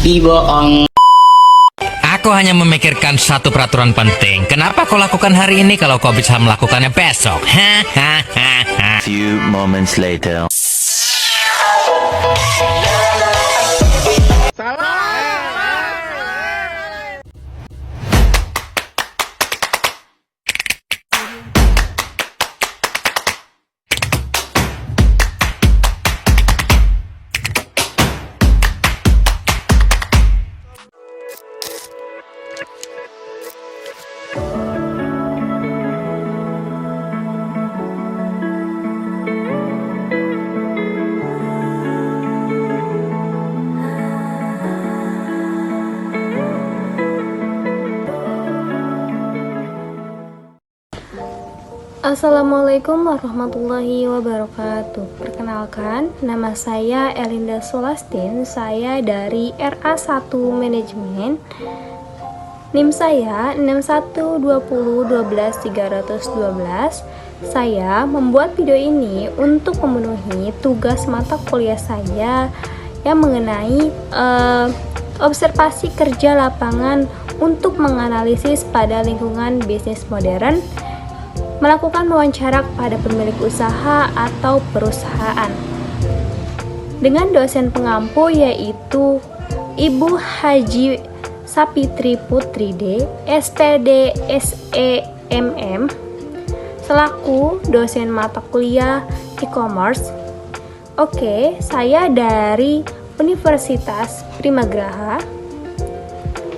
Ih, bohong. Aku hanya memikirkan satu peraturan penting. Kenapa kau lakukan hari ini kalau kau bisa melakukannya besok? Hahaha. Few moments later. Assalamualaikum warahmatullahi wabarakatuh. Perkenalkan, nama saya Elinda Solastin. Saya dari RA1 Manajemen. NIM saya 6120121312. Saya membuat video ini untuk memenuhi tugas mata kuliah saya yang mengenai observasi kerja lapangan untuk menganalisis pada lingkungan bisnis modern, melakukan wawancara kepada pemilik usaha atau perusahaan dengan dosen pengampu yaitu Ibu Haji Sapitri Putri D, SPD SEMM, selaku dosen mata kuliah e-commerce. Oke, saya dari Universitas Primagraha.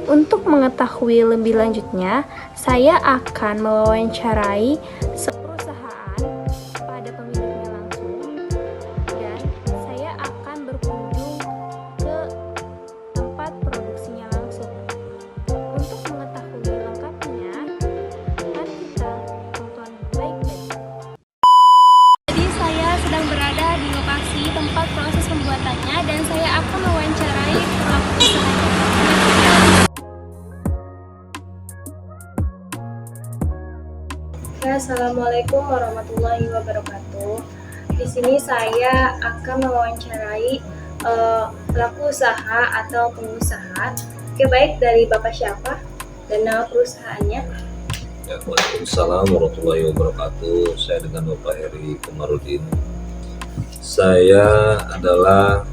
Untuk mengetahui lebih lanjutnya, saya akan mewawancarai perusahaan pada pemiliknya langsung, dan saya akan berkunjung ke tempat produksinya langsung. Untuk mengetahui lengkapnya, mari kita tonton baik-baik. Jadi saya sedang berada di lokasi tempat proses pembuatannya dan saya akan mewawancarai pelaku usahanya. Assalamualaikum warahmatullahi wabarakatuh. Di sini saya akan mewawancarai pelaku usaha atau pengusaha. Oke, baik, dari Bapak siapa dan nama perusahaannya? Waalaikumsalam warahmatullahi wabarakatuh. Saya dengan Bapak Heri Komarudin. Saya adalah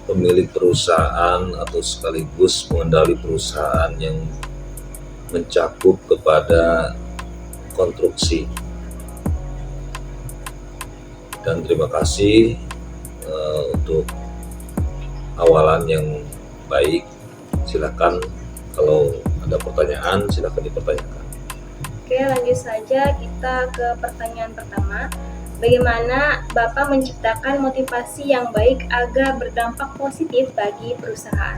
pemilik perusahaan atau sekaligus pengendali perusahaan yang mencakup kepada konstruksi. Dan terima kasih untuk awalan yang baik. Silakan kalau ada pertanyaan, silakan dipertanyakan. Oke, lanjut saja kita ke pertanyaan pertama. Bagaimana Bapak menciptakan motivasi yang baik agar berdampak positif bagi perusahaan?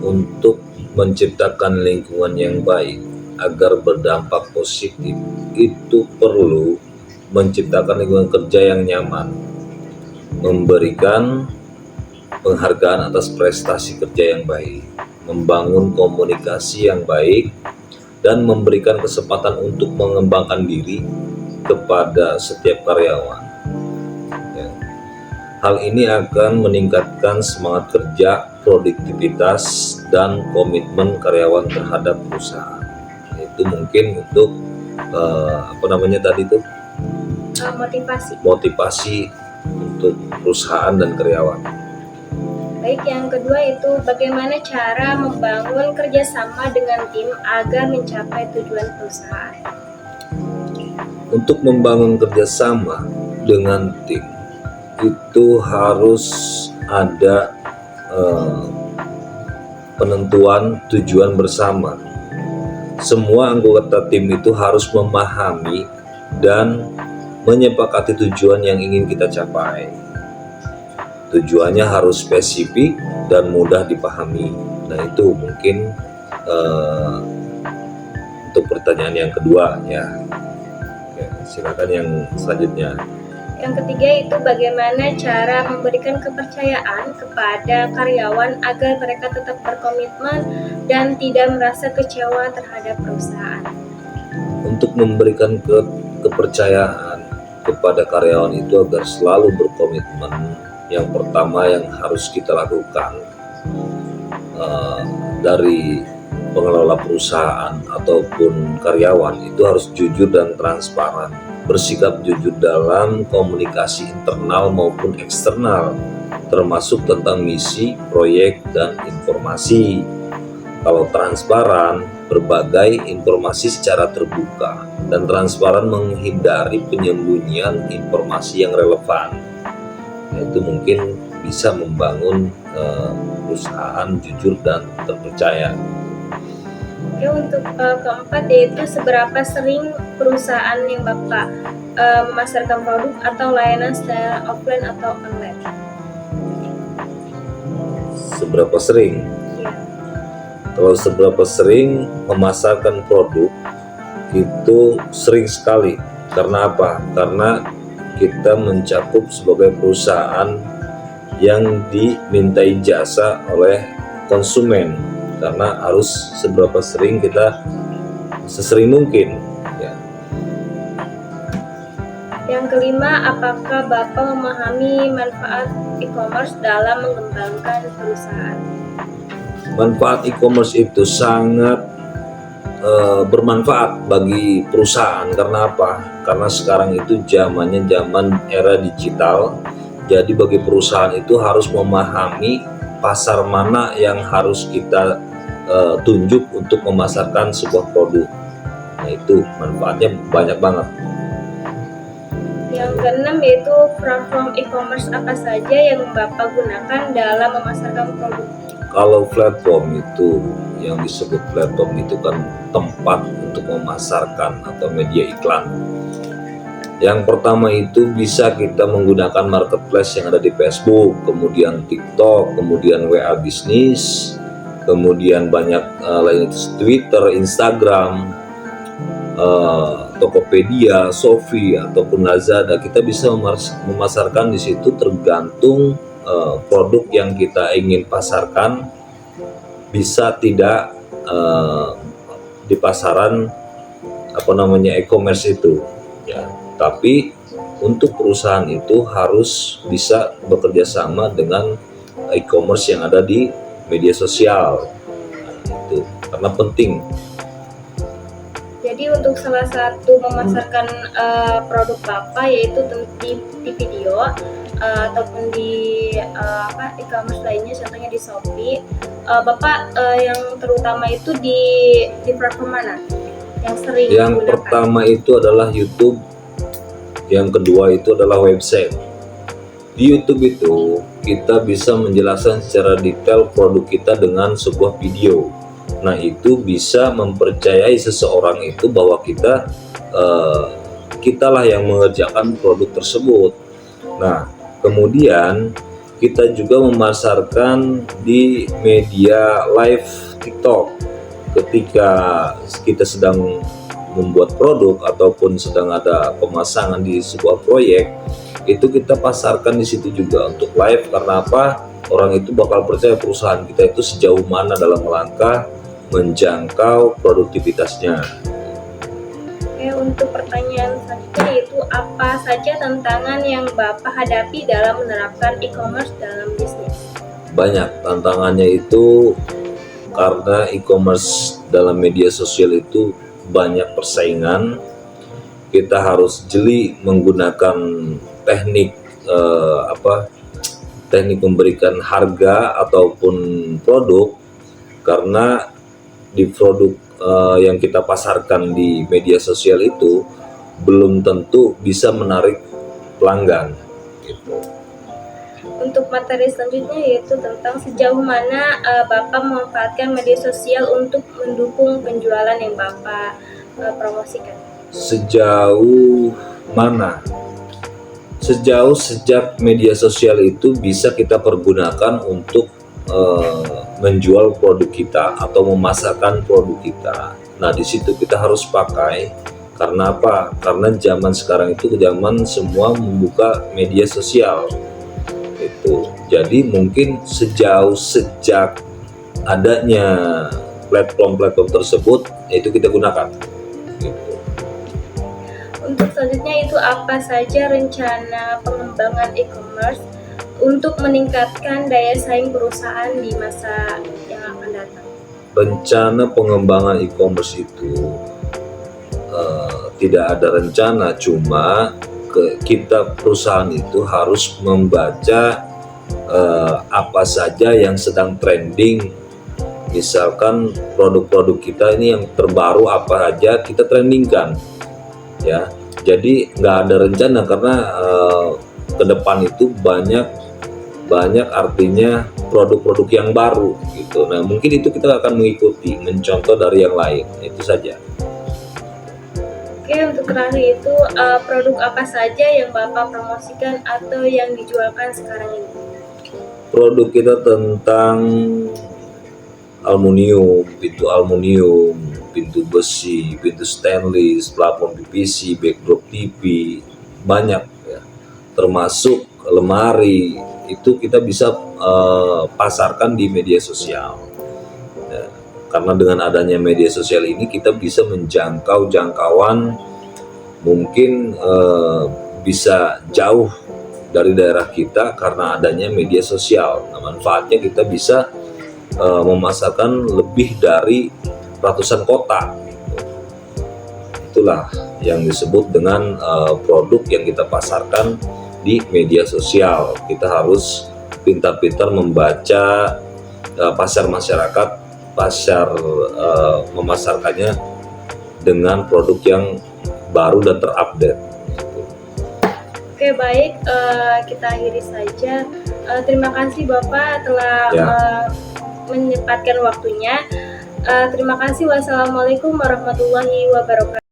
Untuk menciptakan lingkungan yang baik agar berdampak positif, itu perlu menciptakan lingkungan kerja yang nyaman, memberikan penghargaan atas prestasi kerja yang baik, membangun komunikasi yang baik, dan memberikan kesempatan untuk mengembangkan diri kepada setiap karyawan. Hal ini akan meningkatkan semangat kerja, produktivitas, dan komitmen karyawan terhadap perusahaan. Itu mungkin untuk motivasi untuk perusahaan dan karyawan. Baik, yang kedua itu bagaimana cara membangun kerjasama dengan tim agar mencapai tujuan perusahaan? Untuk membangun kerjasama dengan tim itu harus ada penentuan tujuan bersama. Semua anggota tim itu harus memahami dan menyepakati tujuan yang ingin kita capai. Tujuannya harus spesifik dan mudah dipahami. Nah, itu mungkin untuk pertanyaan yang kedua ya. Oke, silakan yang selanjutnya. Yang ketiga itu bagaimana cara memberikan kepercayaan kepada karyawan agar mereka tetap berkomitmen dan tidak merasa kecewa terhadap perusahaan. Untuk memberikan kepercayaan kepada karyawan itu agar selalu berkomitmen yang pertama yang harus kita lakukan dari pengelola perusahaan ataupun karyawan itu harus jujur dan transparan, bersikap jujur dalam komunikasi internal maupun eksternal, termasuk tentang misi, proyek, dan informasi. Kalau transparan, berbagai informasi secara terbuka, dan transparan menghindari penyembunyian informasi yang relevan. Itu mungkin bisa membangun perusahaan jujur dan terpercaya. Oke, untuk keempat yaitu seberapa sering perusahaan yang Bapak memasarkan produk atau layanan secara offline atau online? Seberapa sering? Ya. Kalau seberapa sering memasarkan produk itu sering sekali. Karena apa? Karena kita mencakup sebagai perusahaan yang dimintai jasa oleh konsumen, karena harus seberapa sering kita sesering mungkin ya. Yang kelima, apakah Bapak memahami manfaat e-commerce dalam mengembangkan perusahaan? Manfaat e-commerce itu sangat bermanfaat bagi perusahaan. Karena apa? Karena sekarang itu zamannya zaman era digital. Jadi bagi perusahaan itu harus memahami pasar mana yang harus kita tunjuk untuk memasarkan sebuah produk. Nah, itu manfaatnya banyak banget. Yang keenam yaitu platform e-commerce apa saja yang Bapak gunakan dalam memasarkan produk? Kalau platform itu, yang disebut platform itu kan tempat untuk memasarkan atau media iklan. Yang pertama itu bisa kita menggunakan marketplace yang ada di Facebook, kemudian TikTok, kemudian WA bisnis, kemudian banyak lain itu Twitter, Instagram, Tokopedia, Shopee ataupun Lazada. Kita bisa memasarkan di situ tergantung produk yang kita ingin pasarkan bisa tidak di pasaran e-commerce itu ya. Tapi untuk perusahaan itu harus bisa bekerja sama dengan e-commerce yang ada di media sosial. Nah, itu karena penting. Jadi untuk salah satu memasarkan produk Bapak yaitu di video ataupun di e-commerce lainnya, contohnya di Shopee, Bapak yang terutama itu di platform mana yang sering Yang digunakan? pertama itu adalah YouTube, yang kedua itu adalah website. Di YouTube itu kita bisa menjelaskan secara detail produk kita dengan sebuah video. Nah, itu bisa mempercayai seseorang itu bahwa kitalah yang mengerjakan produk tersebut. Nah, kemudian kita juga memasarkan di media live TikTok. Ketika kita sedang membuat produk ataupun sedang ada pemasangan di sebuah proyek, itu kita pasarkan di situ juga untuk live. Karena apa? Orang itu bakal percaya perusahaan kita itu sejauh mana dalam langkah menjangkau produktivitasnya. Oke, untuk pertanyaan selanjutnya yaitu apa saja tantangan yang Bapak hadapi dalam menerapkan e-commerce dalam bisnis? Banyak tantangannya itu karena e-commerce dalam media sosial itu banyak persaingan. Kita harus jeli menggunakan teknik teknik memberikan harga ataupun produk, karena di produk yang kita pasarkan di media sosial itu belum tentu bisa menarik pelanggan gitu. Untuk materi selanjutnya yaitu tentang sejauh mana Bapak memanfaatkan media sosial untuk mendukung penjualan yang Bapak promosikan. Sejauh mana? Sejak media sosial itu bisa kita pergunakan untuk menjual produk kita atau memasarkan produk kita. Nah, di situ kita harus pakai. Karena apa? Karena zaman sekarang itu zaman semua membuka media sosial. Itu. Jadi mungkin sejak adanya platform-platform tersebut itu kita gunakan. Gitu. Untuk selanjutnya itu apa saja rencana pengembangan e-commerce untuk meningkatkan daya saing perusahaan di masa yang akan datang? Rencana pengembangan e-commerce itu tidak ada rencana, cuma kita perusahaan itu harus membaca apa saja yang sedang trending. Misalkan produk-produk kita ini yang terbaru apa aja kita trendingkan, ya. Jadi nggak ada rencana karena ke depan itu banyak artinya produk-produk yang baru gitu. Nah mungkin itu kita akan mengikuti, mencontoh dari yang lain, itu saja. Oke, untuk terakhir itu produk apa saja yang Bapak promosikan atau yang dijualkan sekarang ini? Produk kita tentang aluminium, pintu besi, pintu stainless, plafon PVC, backdrop TV, banyak ya. Termasuk lemari, itu kita bisa pasarkan di media sosial. Ya, karena dengan adanya media sosial ini kita bisa menjangkau jangkauan mungkin bisa jauh dari daerah kita karena adanya media sosial. Nah, manfaatnya kita bisa memasarkan lebih dari ratusan kota. Itulah yang disebut dengan produk yang kita pasarkan di media sosial. Kita harus pintar-pintar membaca pasar masyarakat, memasarkannya dengan produk yang baru dan terupdate. Oke, baik, kita akhiri saja. Terima kasih Bapak telah menyempatkan waktunya. Terima kasih. Wassalamualaikum warahmatullahi wabarakatuh.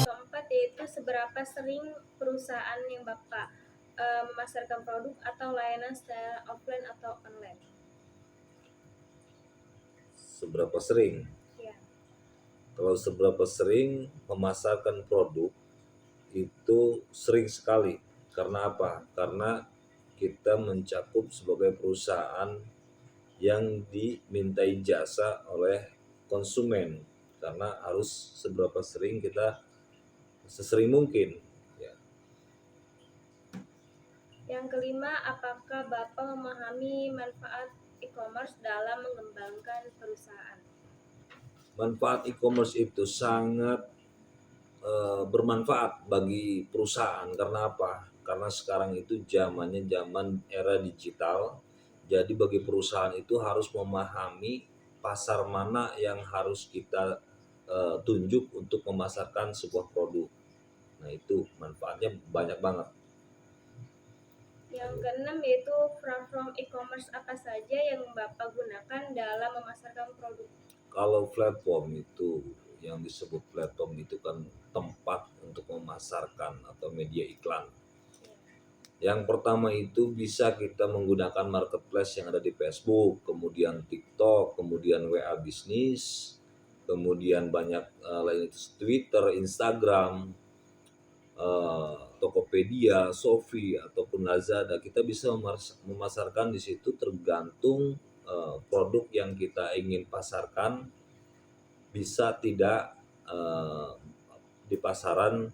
Keempat yaitu seberapa sering perusahaan yang Bapak memasarkan produk atau layanan secara offline atau online. Seberapa sering? Ya. Kalau seberapa sering memasarkan produk itu sering sekali. Karena apa? Karena kita mencakup sebagai perusahaan yang dimintai jasa oleh konsumen. Karena harus seberapa sering kita sesering mungkin. Ya. Yang kelima, apakah Bapak memahami manfaat e-commerce dalam mengembangkan perusahaan? Manfaat e-commerce itu sangat bermanfaat bagi perusahaan. Karena apa? Karena sekarang itu zamannya zaman era digital. Jadi bagi perusahaan itu harus memahami pasar mana yang harus kita tunjuk untuk memasarkan sebuah produk. Nah itu manfaatnya banyak banget. Yang keenam yaitu platform e-commerce apa saja yang Bapak gunakan dalam memasarkan produk? Kalau platform itu, yang disebut platform itu kan tempat untuk memasarkan atau media iklan. Yang pertama itu bisa kita menggunakan marketplace yang ada di Facebook, kemudian TikTok, kemudian WA bisnis, kemudian banyak lain itu Twitter, Instagram, Tokopedia, Shopee ataupun Lazada. Kita bisa memasarkan di situ tergantung produk yang kita ingin pasarkan bisa tidak di pasaran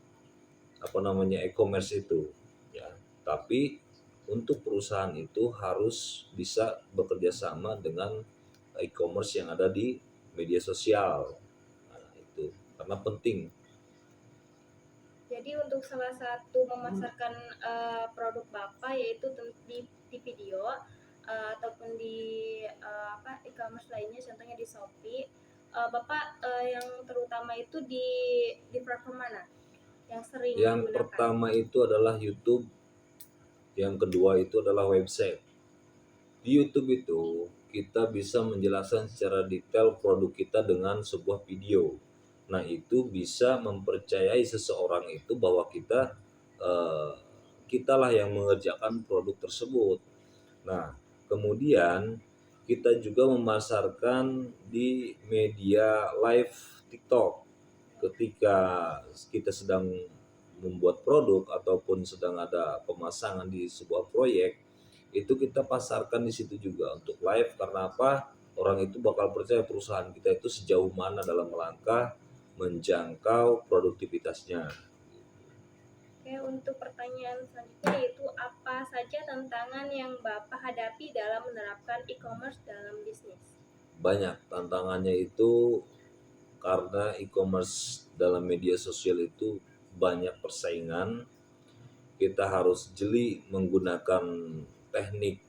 e-commerce itu ya. Tapi untuk perusahaan itu harus bisa bekerja sama dengan e-commerce yang ada di media sosial. Nah, itu karena penting. Jadi untuk salah satu memasarkan produk Bapak yaitu di video ataupun di e-commerce lainnya, contohnya di Shopee, Bapak yang terutama itu di platform mana yang sering Yang digunakan? pertama itu adalah YouTube, yang kedua itu adalah website. Di YouTube itu kita bisa menjelaskan secara detail produk kita dengan sebuah video. Nah itu bisa mempercayai seseorang itu bahwa kitalah yang mengerjakan produk tersebut. Nah kemudian kita juga memasarkan di media live TikTok. Ketika kita sedang membuat produk ataupun sedang ada pemasangan di sebuah proyek, itu kita pasarkan di situ juga untuk live. Karena apa? Orang itu bakal percaya perusahaan kita itu sejauh mana dalam langkah menjangkau produktivitasnya. Oke, untuk pertanyaan selanjutnya yaitu apa saja tantangan yang Bapak hadapi dalam menerapkan e-commerce dalam bisnis? Banyak tantangannya itu karena e-commerce dalam media sosial itu banyak persaingan. Kita harus jeli menggunakan teknik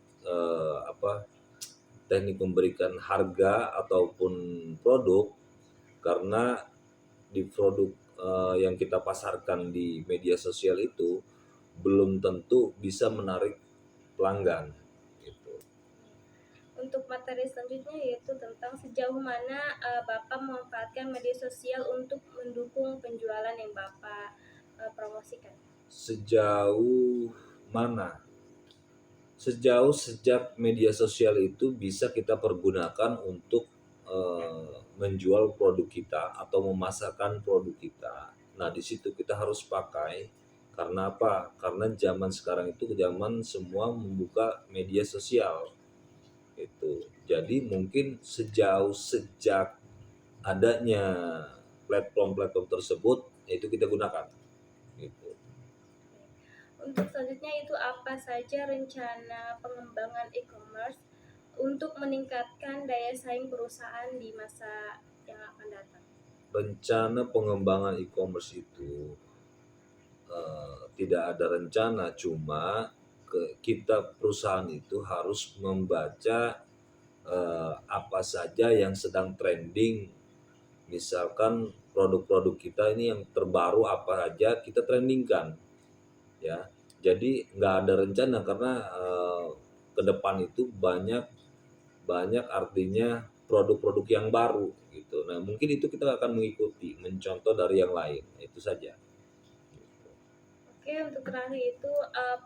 teknik memberikan harga ataupun produk, karena di produk yang kita pasarkan di media sosial itu belum tentu bisa menarik pelanggan gitu. Untuk materi selanjutnya yaitu tentang sejauh mana Bapak memanfaatkan media sosial untuk mendukung penjualan yang Bapak promosikan. Sejauh mana? Sejak media sosial itu bisa kita pergunakan untuk menjual produk kita atau memasarkan produk kita. Nah, di situ kita harus pakai. Karena apa? Karena zaman sekarang itu zaman semua membuka media sosial. Itu. Jadi mungkin sejak adanya platform-platform tersebut itu kita gunakan. Gitu. Untuk selanjutnya itu apa saja rencana pengembangan e-commerce untuk meningkatkan daya saing perusahaan di masa yang akan datang? Rencana pengembangan e-commerce itu tidak ada rencana, cuma kita perusahaan itu harus membaca apa saja yang sedang trending. Misalkan produk-produk kita ini yang terbaru apa aja kita trendingkan, ya. Jadi nggak ada rencana karena ke depan itu banyak artinya produk-produk yang baru gitu. Nah mungkin itu kita akan mengikuti, mencontoh dari yang lain, itu saja. Oke, untuk terakhir itu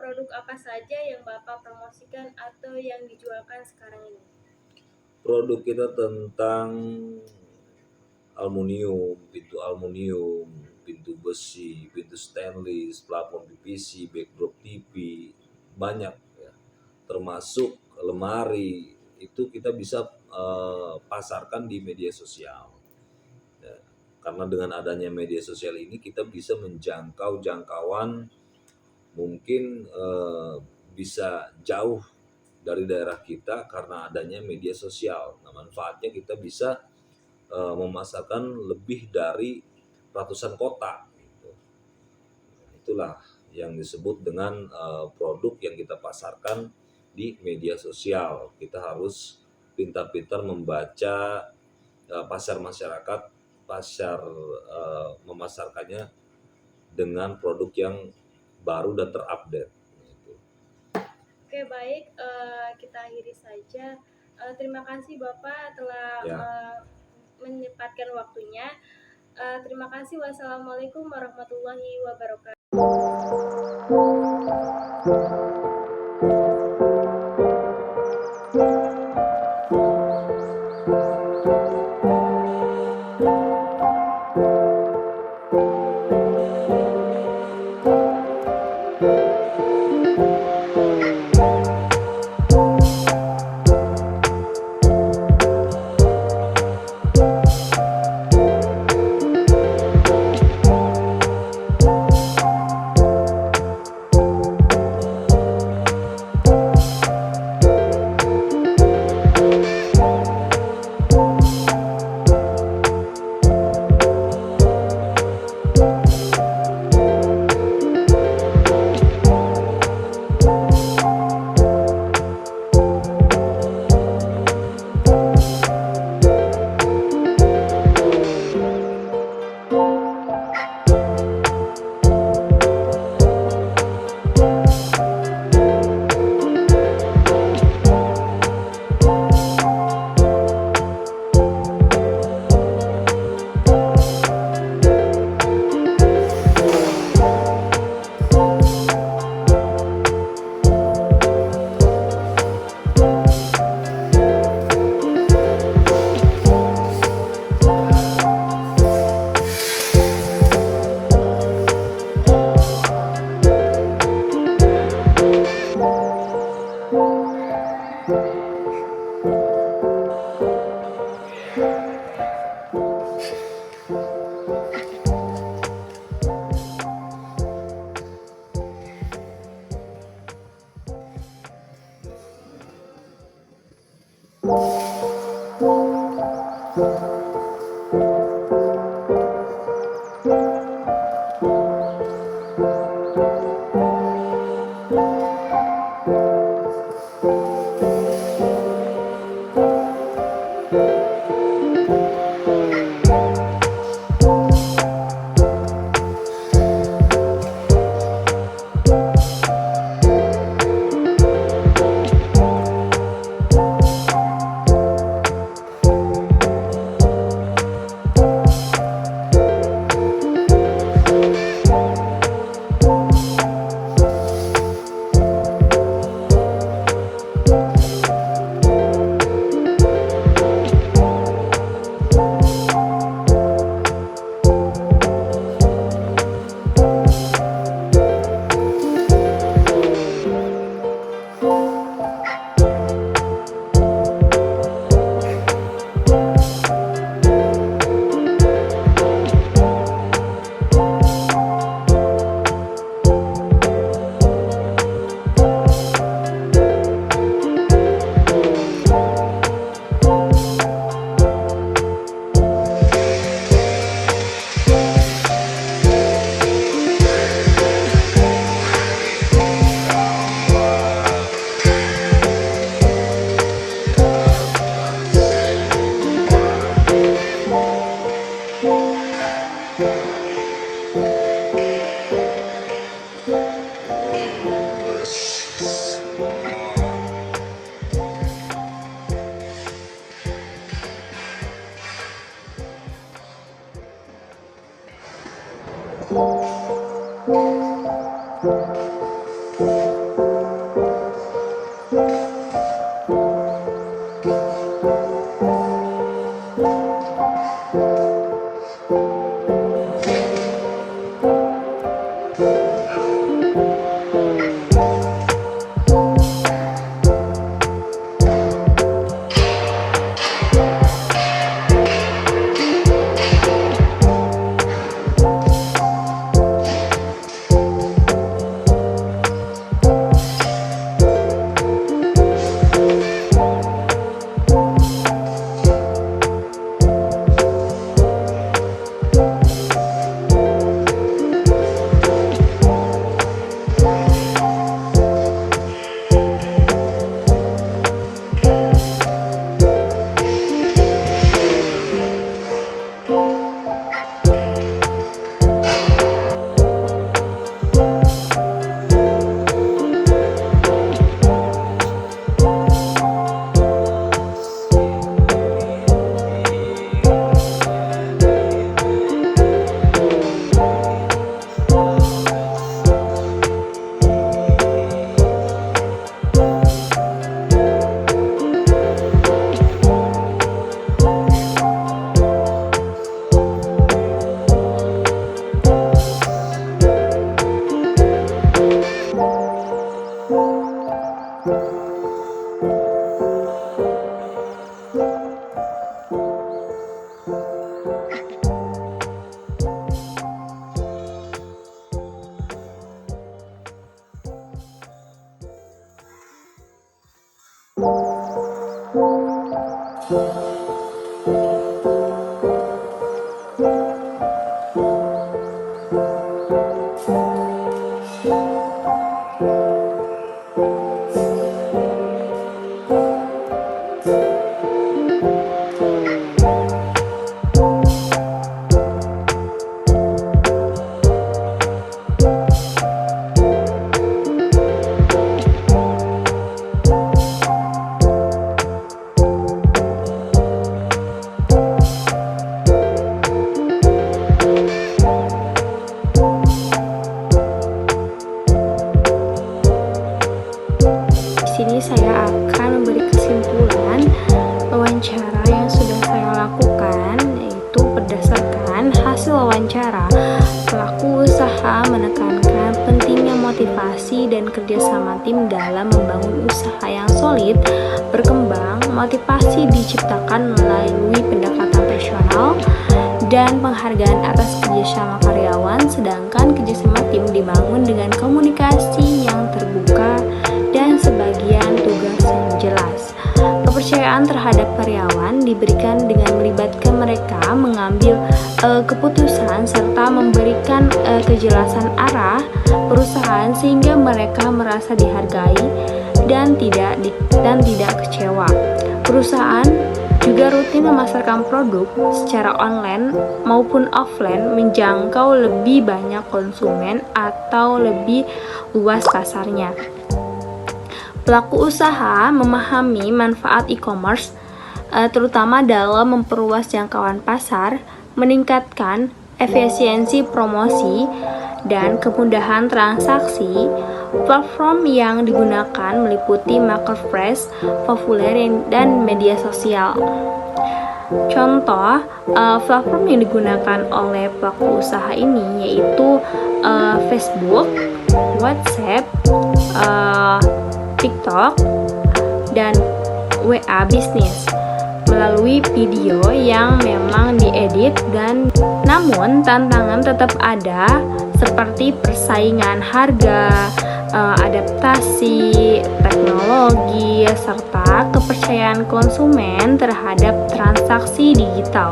produk apa saja yang Bapak promosikan atau yang dijualkan sekarang ini? Produk kita tentang aluminium, pintu besi, pintu stainless, plafon PVC, backdrop TV, banyak ya. Termasuk lemari, itu kita bisa pasarkan di media sosial. Ya, karena dengan adanya media sosial ini kita bisa menjangkau jangkauan mungkin bisa jauh dari daerah kita karena adanya media sosial. Nah, manfaatnya kita bisa memasarkan lebih dari ratusan kota. Gitu. Itulah yang disebut dengan produk yang kita pasarkan di media sosial. Kita harus pintar-pintar membaca pasar masyarakat, memasarkannya dengan produk yang baru dan terupdate. Gitu. Oke, baik, kita akhiri saja. Terima kasih Bapak telah Ya. menyempatkan waktunya. Terima kasih. Wassalamualaikum warahmatullahi wabarakatuh. Di sini saya akan memberi kesimpulan wawancara yang sudah saya lakukan, yaitu berdasarkan hasil wawancara, pelaku usaha menekankan pentingnya motivasi dan kerjasama tim dalam membangun usaha yang solid, berkembang. Motivasi diciptakan melalui pendekatan personal dan penghargaan atas kerjasama karyawan, sedangkan kerjasama tim dibangun dengan komunikasi yang terbuka dan sebagian tugas yang jelas. Kepercayaan terhadap karyawan diberikan dengan melibatkan mereka mengambil keputusan serta memberikan kejelasan arah perusahaan sehingga mereka merasa dihargai dan tidak kecewa. Perusahaan juga rutin memasarkan produk secara online maupun offline menjangkau lebih banyak konsumen atau lebih luas pasarnya. Pelaku usaha memahami manfaat e-commerce, terutama dalam memperluas jangkauan pasar, meningkatkan efisiensi promosi, dan kemudahan transaksi. Platform yang digunakan meliputi marketplace populer dan media sosial. Contoh platform yang digunakan oleh pelaku usaha ini yaitu Facebook, WhatsApp, TikTok, dan WA Business melalui video yang memang diedit namun tantangan tetap ada seperti persaingan harga, adaptasi teknologi, serta kepercayaan konsumen terhadap transaksi digital.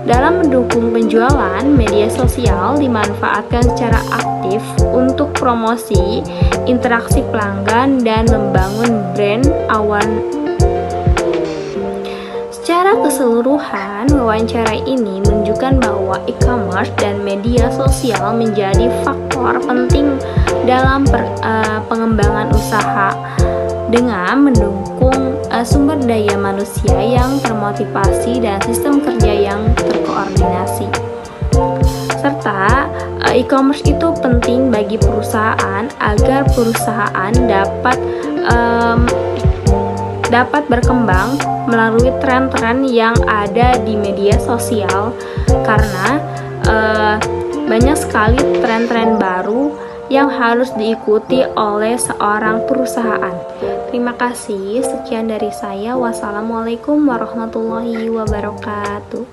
Dalam mendukung penjualan, media sosial dimanfaatkan secara aktif untuk promosi, interaksi pelanggan, dan membangun brand awareness. Secara keseluruhan, wawancara ini menunjukkan bahwa e-commerce dan media sosial menjadi faktor penting dalam pengembangan usaha dengan mendukung sumber daya manusia yang termotivasi dan sistem kerja yang terkoordinasi. Serta e-commerce itu penting bagi perusahaan agar perusahaan dapat berkembang melalui tren-tren yang ada di media sosial, karena banyak sekali tren-tren baru yang harus diikuti oleh seorang perusahaan. Terima kasih, sekian dari saya. Wassalamualaikum warahmatullahi wabarakatuh.